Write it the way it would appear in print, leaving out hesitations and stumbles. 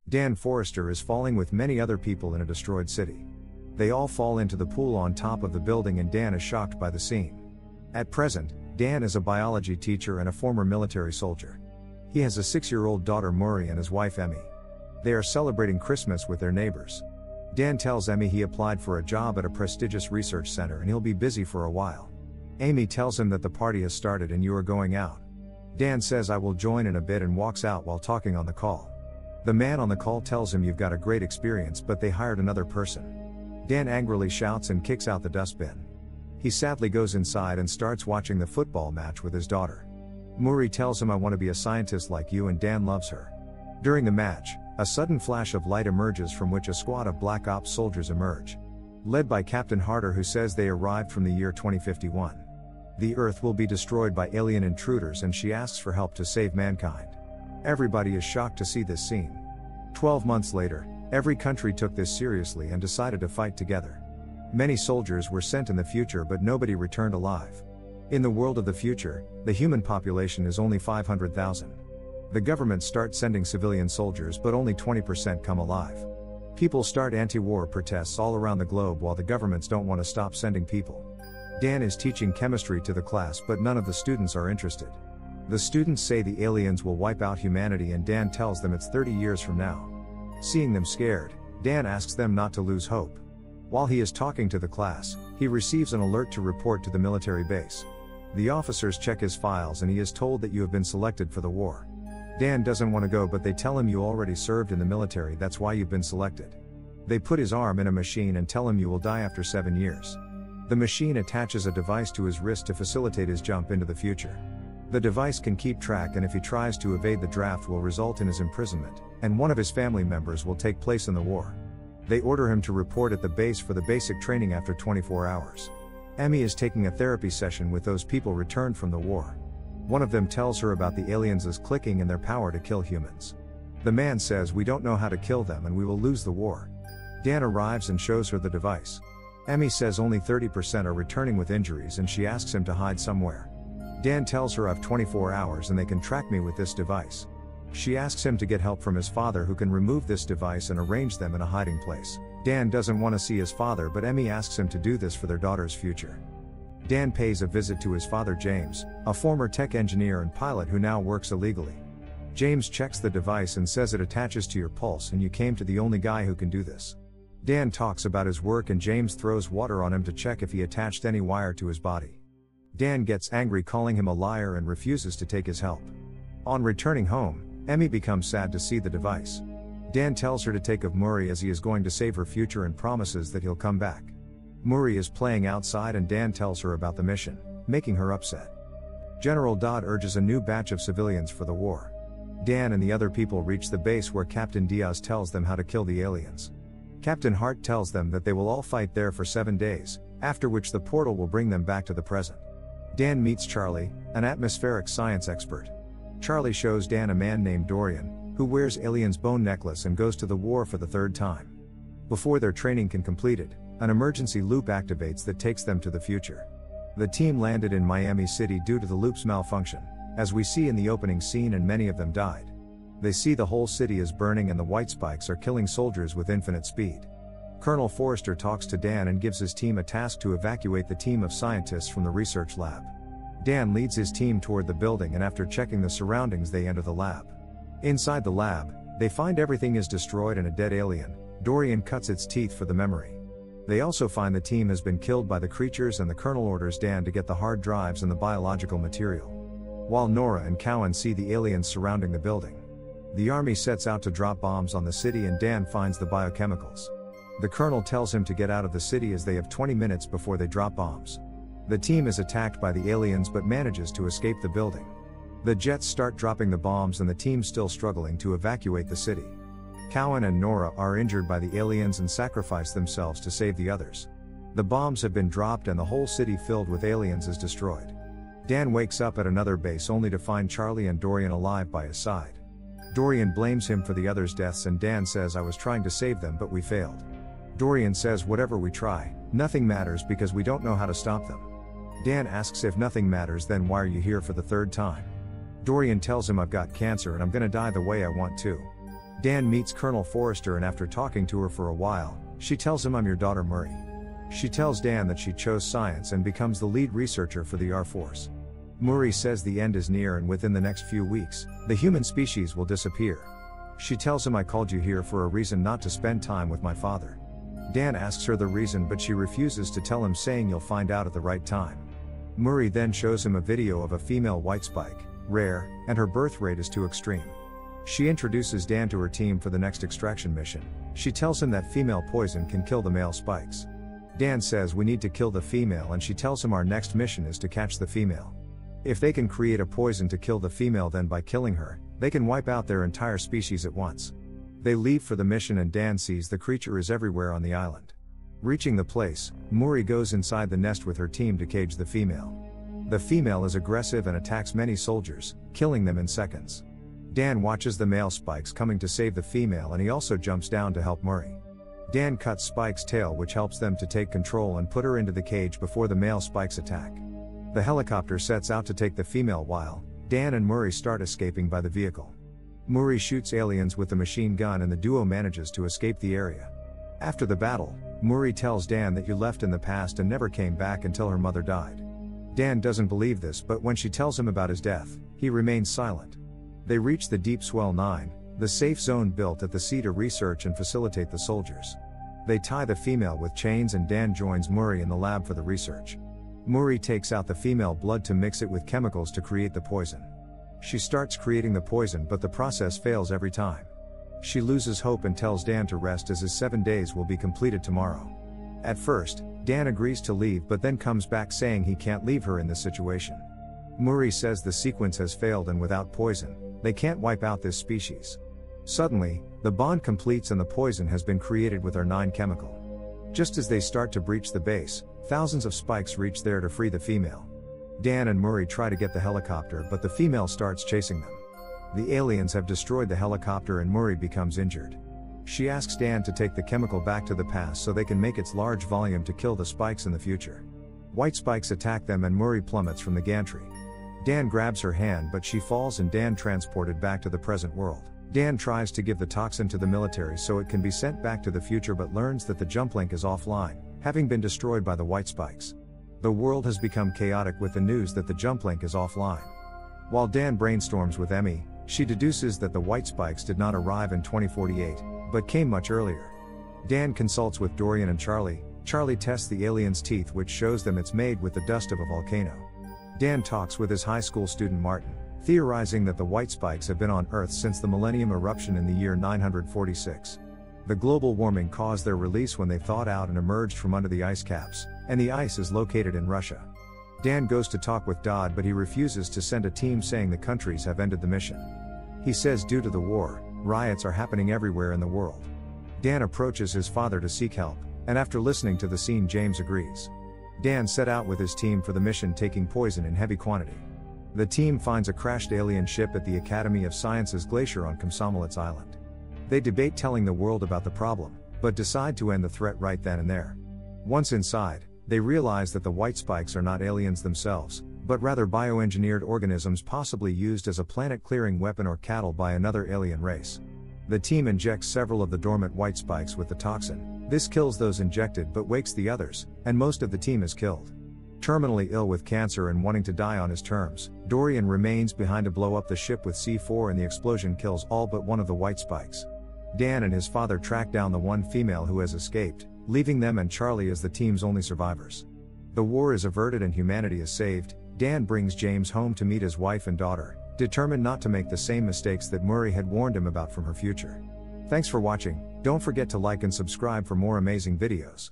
Dan Forster is falling with many other people in a destroyed city. They all fall into the pool on top of the building and Dan is shocked by the scene. At present, Dan is a biology teacher and a former military soldier. He has a 6-year-old daughter Murray and his wife Emmy. They are celebrating Christmas with their neighbors. Dan tells Emmy he applied for a job at a prestigious research center and he'll be busy for a while. Amy tells him that the party has started and you are going out. Dan says I will join in a bit and walks out while talking on the call. The man on the call tells him you've got a great experience but they hired another person. Dan angrily shouts and kicks out the dustbin. He sadly goes inside and starts watching the football match with his daughter. Murray tells him I want to be a scientist like you and Dan loves her. During the match, a sudden flash of light emerges from which a squad of Black Ops soldiers emerge. Led by Captain Harder who says they arrived from the year 2051. The Earth will be destroyed by alien intruders and she asks for help to save mankind. Everybody is shocked to see this scene. 12 months later, every country took this seriously and decided to fight together. Many soldiers were sent in the future but nobody returned alive. In the world of the future, the human population is only 500,000. The government starts sending civilian soldiers but only 20% come alive. People start anti-war protests all around the globe while the governments don't want to stop sending people. Dan is teaching chemistry to the class but none of the students are interested. The students say the aliens will wipe out humanity and Dan tells them it's 30 years from now. Seeing them scared, Dan asks them not to lose hope. While he is talking to the class, he receives an alert to report to the military base. The officers check his files and he is told that you have been selected for the war. Dan doesn't want to go but they tell him you already served in the military, that's why you've been selected. They put his arm in a machine and tell him you will die after 7 years. The machine attaches a device to his wrist to facilitate his jump into the future. The device can keep track and if he tries to evade the draft will result in his imprisonment, and one of his family members will take place in the war. They order him to report at the base for the basic training after 24 hours. Emmy is taking a therapy session with those people returned from the war. One of them tells her about the aliens' clicking and their power to kill humans. The man says we don't know how to kill them and we will lose the war. Dan arrives and shows her the device. Emmy says only 30% are returning with injuries and she asks him to hide somewhere. Dan tells her I've 24 hours and they can track me with this device. She asks him to get help from his father who can remove this device and arrange them in a hiding place. Dan doesn't want to see his father but Emmy asks him to do this for their daughter's future. Dan pays a visit to his father James, a former tech engineer and pilot who now works illegally. James checks the device and says it attaches to your pulse and you came to the only guy who can do this. Dan talks about his work and James throws water on him to check if he attached any wire to his body. Dan gets angry calling him a liar and refuses to take his help. On returning home, Emmy becomes sad to see the device. Dan tells her to take of Murray as he is going to save her future and promises that he'll come back. Murray is playing outside and Dan tells her about the mission, making her upset. General Dodd urges a new batch of civilians for the war. Dan and the other people reach the base where Captain Diaz tells them how to kill the aliens. Captain Hart tells them that they will all fight there for 7 days, after which the portal will bring them back to the present. Dan meets Charlie, an atmospheric science expert. Charlie shows Dan a man named Dorian, who wears alien's bone necklace and goes to the war for the 3rd time. Before their training can completed, an emergency loop activates that takes them to the future. The team landed in Miami City due to the loop's malfunction, as we see in the opening scene, and many of them died. They see the whole city is burning and the white spikes are killing soldiers with infinite speed. Colonel Forster talks to Dan and gives his team a task to evacuate the team of scientists from the research lab. Dan leads his team toward the building and after checking the surroundings they enter the lab. Inside the lab, they find everything is destroyed and a dead alien. Dorian cuts its teeth for the memory. They also find the team has been killed by the creatures and the colonel orders Dan to get the hard drives and the biological material. While Nora and Cowan see the aliens surrounding the building. The army sets out to drop bombs on the city and Dan finds the biochemicals. The colonel tells him to get out of the city as they have 20 minutes before they drop bombs. The team is attacked by the aliens but manages to escape the building. The jets start dropping the bombs and the team still struggling to evacuate the city. Cowan and Nora are injured by the aliens and sacrifice themselves to save the others. The bombs have been dropped and the whole city filled with aliens is destroyed. Dan wakes up at another base only to find Charlie and Dorian alive by his side. Dorian blames him for the others' deaths and Dan says I was trying to save them but we failed. Dorian says whatever we try, nothing matters because we don't know how to stop them. Dan asks if nothing matters then why are you here for the 3rd time? Dorian tells him I've got cancer and I'm gonna die the way I want to. Dan meets Colonel Forster, and after talking to her for a while, she tells him, "I'm your daughter Murray." She tells Dan that she chose science and becomes the lead researcher for the Air Force. Murray says the end is near, and within the next few weeks, the human species will disappear. She tells him, "I called you here for a reason, not to spend time with my father." Dan asks her the reason, but she refuses to tell him, saying, "You'll find out at the right time." Murray then shows him a video of a female white spike, rare, and her birth rate is too extreme. She introduces Dan to her team for the next extraction mission. She tells him that female poison can kill the male spikes. Dan says, "We need to kill the female," and she tells him our next mission is to catch the female. If they can create a poison to kill the female, then by killing her, they can wipe out their entire species at once. They leave for the mission, and Dan sees the creature is everywhere on the island. Reaching the place, Murray goes inside the nest with her team to cage the female. The female is aggressive and attacks many soldiers, killing them in seconds. Dan watches the male spikes coming to save the female, and he also jumps down to help Murray. Dan cuts Spike's tail, which helps them to take control and put her into the cage before the male spikes attack. The helicopter sets out to take the female while Dan and Murray start escaping by the vehicle. Murray shoots aliens with the machine gun, and the duo manages to escape the area. After the battle, Murray tells Dan that you left in the past and never came back until her mother died. Dan doesn't believe this, but when she tells him about his death, he remains silent. They reach the Deep Swell 9, the safe zone built at the sea to research and facilitate the soldiers. They tie the female with chains, and Dan joins Murray in the lab for the research. Murray takes out the female blood to mix it with chemicals to create the poison. She starts creating the poison, but the process fails every time. She loses hope and tells Dan to rest, as his 7 days will be completed tomorrow. At first, Dan agrees to leave, but then comes back saying he can't leave her in this situation. Murray says the sequence has failed, and without poison, they can't wipe out this species. Suddenly, the bond completes and the poison has been created with R9 chemical. Just as they start to breach the base, thousands of spikes reach there to free the female. Dan and Murray try to get the helicopter, but the female starts chasing them. The aliens have destroyed the helicopter, and Murray becomes injured. She asks Dan to take the chemical back to the past so they can make its large volume to kill the spikes in the future. White spikes attack them, and Murray plummets from the gantry. Dan grabs her hand, but she falls, and Dan transported back to the present world. Dan tries to give the toxin to the military so it can be sent back to the future, but learns that the jump link is offline, having been destroyed by the white spikes. The world has become chaotic with the news that the jump link is offline. While Dan brainstorms with Emmy, she deduces that the white spikes did not arrive in 2048, but came much earlier. Dan consults with Dorian and Charlie. Charlie tests the aliens' teeth, which shows them it's made with the dust of a volcano. Dan talks with his high school student Martin, theorizing that the white spikes have been on Earth since the Millennium eruption in the year 946. The global warming caused their release when they thawed out and emerged from under the ice caps, and the ice is located in Russia. Dan goes to talk with Dodd, but he refuses to send a team, saying the countries have ended the mission. He says due to the war, riots are happening everywhere in the world. Dan approaches his father to seek help, and after listening to the scene, James agrees. Dan set out with his team for the mission, taking poison in heavy quantity. The team finds a crashed alien ship at the Academy of Sciences glacier on Komsomolets Island. They debate telling the world about the problem, but decide to end the threat right then and there. Once inside, they realize that the white spikes are not aliens themselves, but rather bioengineered organisms, possibly used as a planet-clearing weapon or cattle by another alien race. The team injects several of the dormant white spikes with the toxin. This kills those injected but wakes the others, and most of the team is killed. Terminally ill with cancer and wanting to die on his terms, Dorian remains behind to blow up the ship with C4, and the explosion kills all but one of the white spikes. Dan and his father track down the one female who has escaped, leaving them and Charlie as the team's only survivors. The war is averted and humanity is saved. Dan brings James home to meet his wife and daughter, determined not to make the same mistakes that Murray had warned him about from her future. Thanks for watching. Don't forget to like and subscribe for more amazing videos.